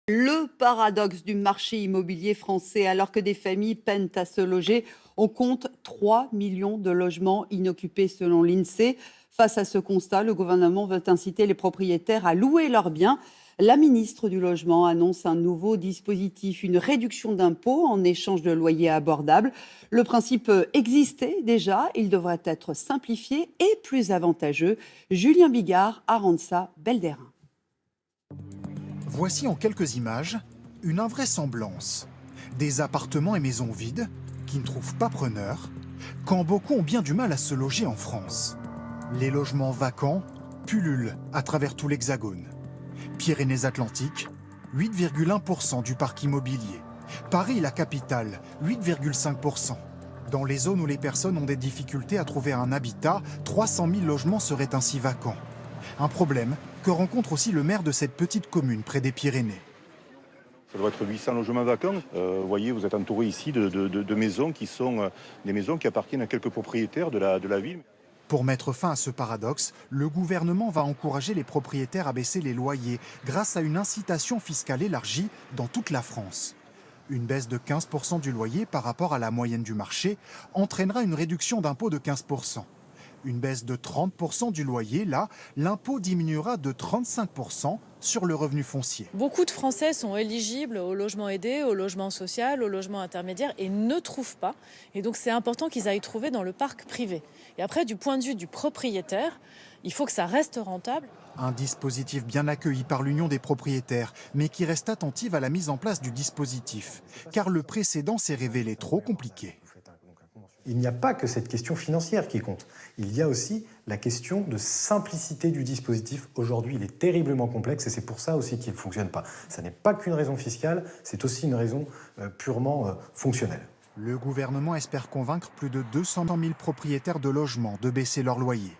Le paradoxe du marché immobilier français, alors que des familles peinent à se loger, on compte 3 millions de logements inoccupés selon l'INSEE. Face à ce constat, le gouvernement veut inciter les propriétaires à louer leurs biens. La ministre du Logement annonce un nouveau dispositif, une réduction d'impôts en échange de loyers abordables. Le principe existait déjà, il devrait être simplifié et plus avantageux. Julien Bigard, Aranza, Belderin. Voici en quelques images une invraisemblance. Des appartements et maisons vides qui ne trouvent pas preneur quand beaucoup ont bien du mal à se loger en France. Les logements vacants pullulent à travers tout l'Hexagone. Pyrénées-Atlantiques, 8,1% du parc immobilier. Paris, la capitale, 8,5%. Dans les zones où les personnes ont des difficultés à trouver un habitat, 300 000 logements seraient ainsi vacants. Un problème que rencontre aussi le maire de cette petite commune près des Pyrénées. Ça doit être 800 logements vacants. Vous voyez, vous êtes entouré ici de maisons qui sont des maisons qui appartiennent à quelques propriétaires de la ville. Pour mettre fin à ce paradoxe, le gouvernement va encourager les propriétaires à baisser les loyers grâce à une incitation fiscale élargie dans toute la France. Une baisse de 15% du loyer par rapport à la moyenne du marché entraînera une réduction d'impôt de 15%. Une baisse de 30% du loyer, là, l'impôt diminuera de 35% sur le revenu foncier. Beaucoup de Français sont éligibles au logement aidé, au logement social, au logement intermédiaire et ne trouvent pas. Et donc c'est important qu'ils aillent trouver dans le parc privé. Et après, du point de vue du propriétaire, il faut que ça reste rentable. Un dispositif bien accueilli par l'Union des propriétaires, mais qui reste attentive à la mise en place du dispositif, car le précédent s'est révélé trop compliqué. Il n'y a pas que cette question financière qui compte. Il y a aussi la question de simplicité du dispositif. Aujourd'hui, il est terriblement complexe et c'est pour ça aussi qu'il ne fonctionne pas. Ça n'est pas qu'une raison fiscale, c'est aussi une raison purement fonctionnelle. Le gouvernement espère convaincre plus de 200 000 propriétaires de logements de baisser leur loyer.